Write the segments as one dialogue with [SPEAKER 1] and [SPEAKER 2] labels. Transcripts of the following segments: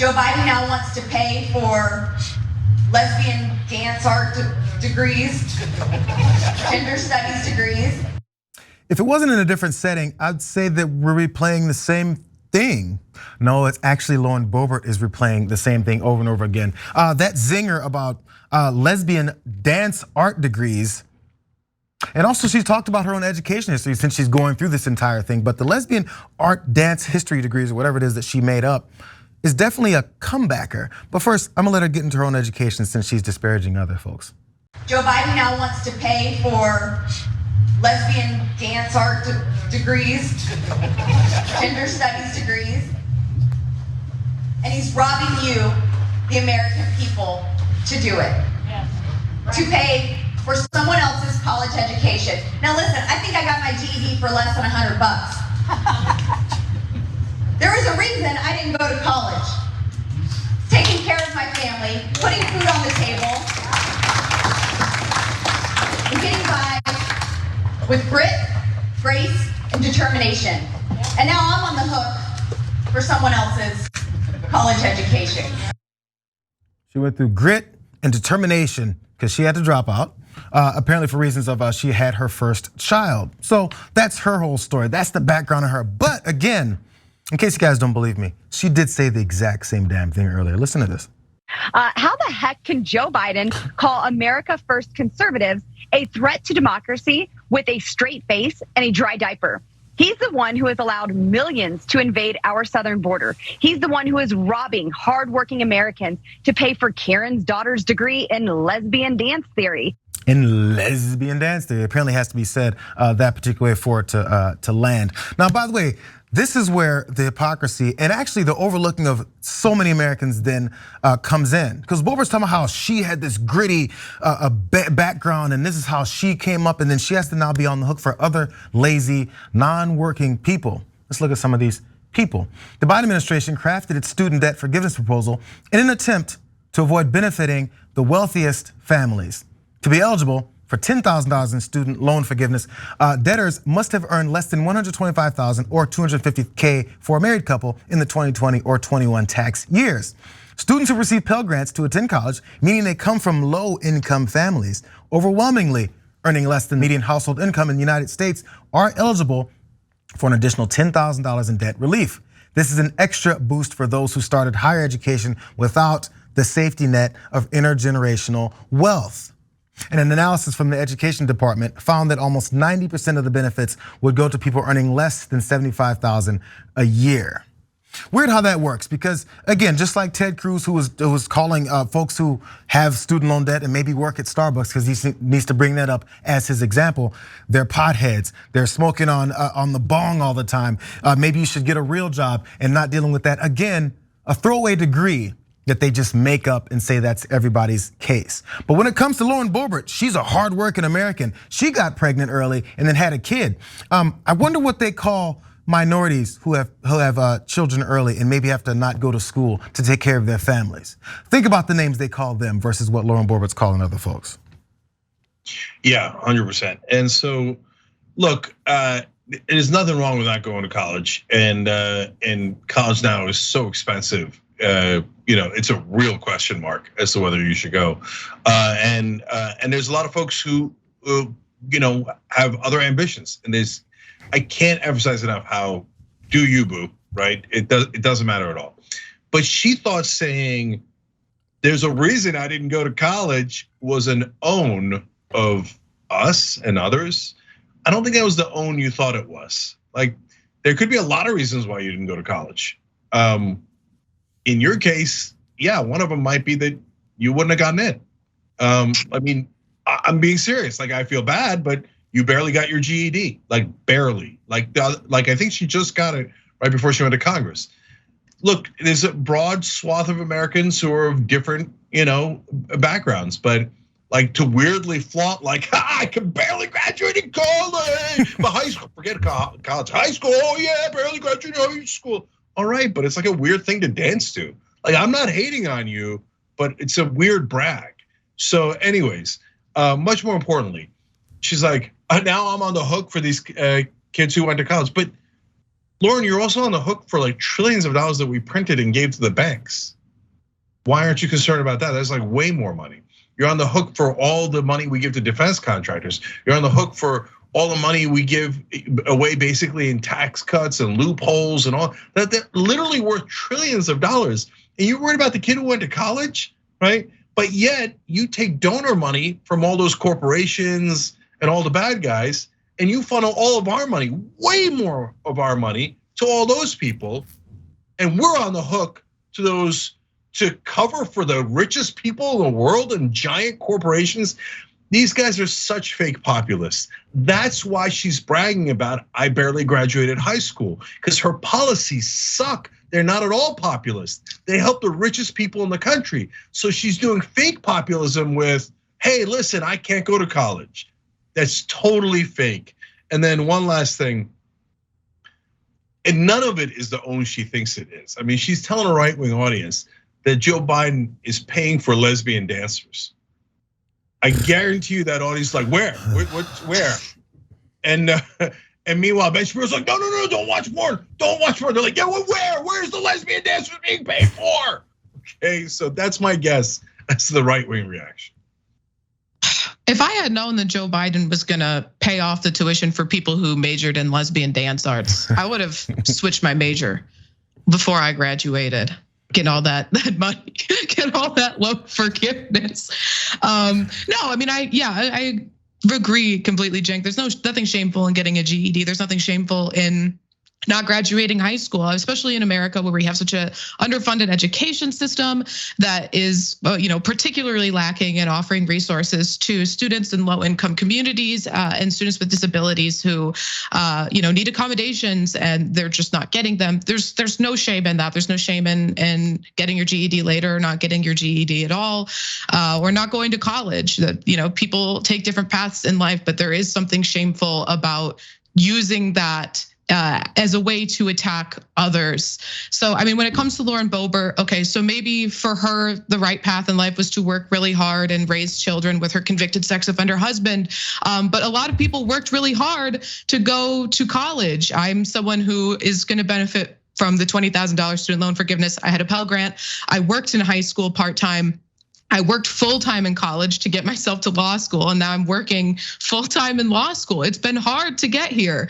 [SPEAKER 1] Joe Biden now wants to pay for lesbian dance art degrees, gender studies degrees.
[SPEAKER 2] If it wasn't in a different setting, I'd say that we're replaying the same thing. No, it's actually Lauren Boebert is replaying the same thing over and over again. That zinger about lesbian dance art degrees. And also she's talked about her own education history since she's going through this entire thing. But the lesbian art dance history degrees or whatever it is that she made up is definitely a comebacker. But first, I'm gonna let her get into her own education since she's disparaging other folks.
[SPEAKER 1] Joe Biden now wants to pay for lesbian dance art degrees, gender studies degrees. And he's robbing you, the American people, to do it. To pay for someone else's college education. Now listen, I think I got my GED for less than $100. There is a reason I didn't go to college. Taking care of my family, putting food on the table, and getting by with grit, grace, and determination. And now I'm on the hook for someone else's college education.
[SPEAKER 2] She went through grit and determination because she had to drop out. Apparently for reasons of she had her first child. So that's her whole story. That's the background of her. But again, in case you guys don't believe me, she did say the exact same damn thing earlier. Listen to this.
[SPEAKER 3] How the heck can Joe Biden call America First conservatives a threat to democracy with a straight face and a dry diaper? He's the one who has allowed millions to invade our southern border. He's the one who is robbing hardworking Americans to pay for Karen's daughter's degree in lesbian dance theory.
[SPEAKER 2] In lesbian dance theory, apparently has to be said that particular way for it to land. Now, by the way, this is where the hypocrisy and actually the overlooking of so many Americans then comes in. Because Boebert's talking about how she had this gritty background and this is how she came up, and then she has to now be on the hook for other lazy, non-working people. Let's look at some of these people. The Biden administration crafted its student debt forgiveness proposal in an attempt to avoid benefiting the wealthiest families. To be eligible for $10,000 in student loan forgiveness, debtors must have earned less than $125,000 or $250K for a married couple in the 2020 or 21 tax years. Students who receive Pell Grants to attend college, meaning they come from low-income families, overwhelmingly earning less than median household income in the United States, are eligible for an additional $10,000 in debt relief. This is an extra boost for those who started higher education without the safety net of intergenerational wealth. And an analysis from the education department found that almost 90% of the benefits would go to people earning less than $75,000 a year. Weird how that works, because again, just like Ted Cruz, who was calling folks who have student loan debt and maybe work at Starbucks, because he needs to bring that up as his example. They're potheads. They're smoking on the bong all the time. Maybe you should get a real job and not dealing with that. Again, a throwaway degree that they just make up and say that's everybody's case. But when it comes to Lauren Boebert, she's a hardworking American. She got pregnant early and then had a kid. I wonder what they call minorities who have children early and maybe have to not go to school to take care of their families. Think about the names they call them versus what Lauren Boebert's calling other folks.
[SPEAKER 4] Yeah, 100%. And so, look, there's nothing wrong with not going to college, and college now is so expensive. It's a real question mark as to whether you should go. And there's a lot of folks who have other ambitions. And I can't emphasize enough how do you, boo, right? It doesn't matter at all. But she thought saying there's a reason I didn't go to college was an own of us and others. I don't think that was the own you thought it was. Like, there could be a lot of reasons why you didn't go to college. In your case, yeah, one of them might be that you wouldn't have gotten in. I mean, I'm being serious. Like, I feel bad, but you barely got your GED, like barely. Like I think she just got it right before she went to Congress. Look, there's a broad swath of Americans who are of different, backgrounds, but like to weirdly flaunt, like, I can barely graduate in college, but high school, forget college, high school, oh yeah, barely graduated high school. All right, but it's like a weird thing to dance to. Like, I'm not hating on you, but it's a weird brag. So anyways, much more importantly, she's like, now I'm on the hook for these kids who went to college. But Lauren, you're also on the hook for like trillions of dollars that we printed and gave to the banks. Why aren't you concerned about that? That's like way more money. You're on the hook for all the money we give to defense contractors. You're on the hook for all the money we give away basically in tax cuts and loopholes and all that literally worth trillions of dollars. And you're worried about the kid who went to college, right? But yet you take donor money from all those corporations and all the bad guys, and you funnel all of our money, way more of our money, to all those people. And we're on the hook to those to cover for the richest people in the world and giant corporations. These guys are such fake populists. That's why she's bragging about, I barely graduated high school, because her policies suck. They're not at all populist. They help the richest people in the country. So she's doing fake populism with, hey, listen, I can't go to college. That's totally fake. And then one last thing, and none of it is the own she thinks it is. I mean, she's telling a right-wing audience that Joe Biden is paying for lesbian dancers. I guarantee you that audience is like, where? And meanwhile, Ben Shapiro's like, no, don't watch porn. Don't watch porn. They're like, yeah, well, where? Where's the lesbian dancers being paid for? Okay, so that's my guess. That's the right-wing reaction.
[SPEAKER 5] If I had known that Joe Biden was gonna pay off the tuition for people who majored in lesbian dance arts, I would have switched my major before I graduated. Get all that money, get all that loan forgiveness. No, I mean, I agree completely, Cenk. There's nothing shameful in getting a GED. There's nothing shameful in not graduating high school, especially in America where we have such a underfunded education system that is, particularly lacking in offering resources to students in low-income communities and students with disabilities who, need accommodations and they're just not getting them. There's no shame in that. There's no shame in getting your GED later, or not getting your GED at all, or not going to college. That people take different paths in life, but there is something shameful about using that as a way to attack others. So, I mean, when it comes to Lauren Boebert, okay, so maybe for her, the right path in life was to work really hard and raise children with her convicted sex offender husband. But a lot of people worked really hard to go to college. I'm someone who is gonna benefit from the $20,000 student loan forgiveness. I had a Pell Grant. I worked in high school part-time. I worked full-time in college to get myself to law school, and now I'm working full-time in law school. It's been hard to get here.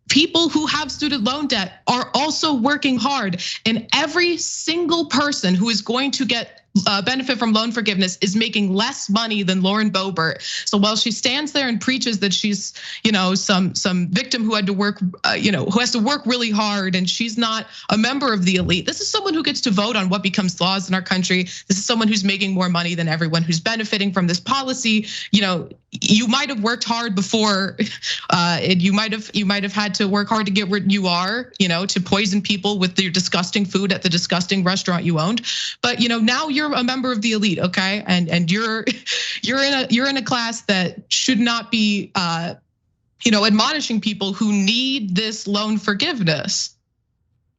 [SPEAKER 5] People who have student loan debt are also working hard, and every single person who is going to get benefit from loan forgiveness is making less money than Lauren Boebert. So while she stands there and preaches that she's, some victim who had to work, who has to work really hard, and she's not a member of the elite. This is someone who gets to vote on what becomes laws in our country. This is someone who's making more money than everyone who's benefiting from this policy. You might have worked hard before, you might have had to work hard to get where you are, to poison people with your disgusting food at the disgusting restaurant you owned. But now you're a member of the elite, okay? And you're in a class that should not be admonishing people who need this loan forgiveness.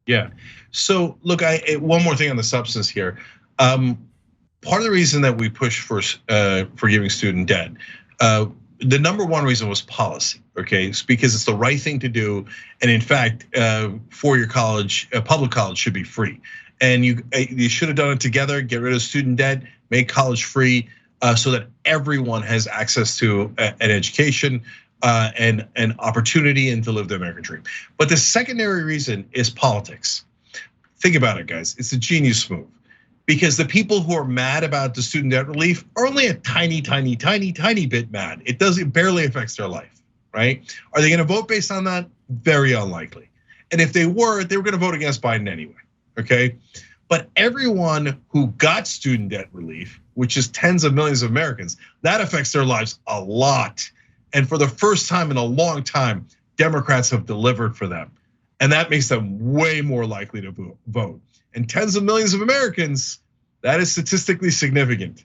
[SPEAKER 5] Yeah.
[SPEAKER 4] So look, one more thing on the substance here. Part of the reason that we push for forgiving student debt, the number one reason was policy, okay? It's because it's the right thing to do. And in fact, four-year college, public college should be free. And you should have done it together, get rid of student debt, make college free so that everyone has access to an education and an opportunity and to live the American dream. But the secondary reason is politics. Think about it, guys. It's a genius move. Because the people who are mad about the student debt relief are only a tiny bit mad. It barely affects their life, right? Are they gonna vote based on that? Very unlikely. And if they were gonna vote against Biden anyway, okay? But everyone who got student debt relief, which is tens of millions of Americans, that affects their lives a lot. And for the first time in a long time, Democrats have delivered for them. And that makes them way more likely to vote. And tens of millions of Americans, that is statistically significant.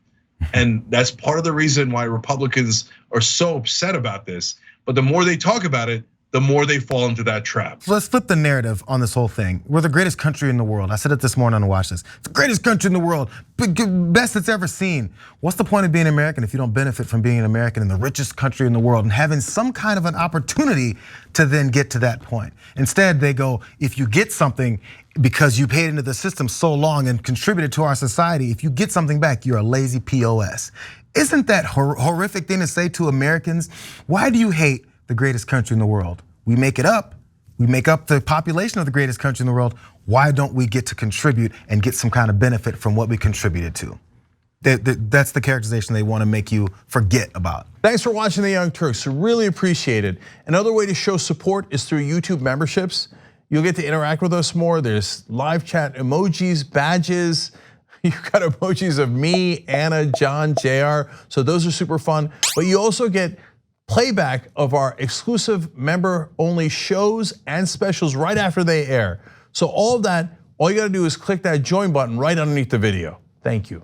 [SPEAKER 4] And that's part of the reason why Republicans are so upset about this. But the more they talk about it, the more they fall into that trap.
[SPEAKER 2] So let's flip the narrative on this whole thing. We're the greatest country in the world. I said it this morning on Watch This. It's the greatest country in the world, best it's ever seen. What's the point of being American if you don't benefit from being an American in the richest country in the world and having some kind of an opportunity to then get to that point? Instead, they go, if you get something because you paid into the system so long and contributed to our society, if you get something back, you're a lazy POS. Isn't that horrific thing to say to Americans? Why do you hate the greatest country in the world? We make it up. We make up the population of the greatest country in the world. Why don't we get to contribute and get some kind of benefit from what we contributed to? That's the characterization they want to make you forget about.
[SPEAKER 6] Thanks for watching the Young Turks. Really appreciate it. Another way to show support is through YouTube memberships. You'll get to interact with us more. There's live chat emojis, badges. You've got emojis of me, Anna, John, JR. So those are super fun. But you also get playback of our exclusive member-only shows and specials right after they air. So all of that, all you gotta do is click that join button right underneath the video. Thank you.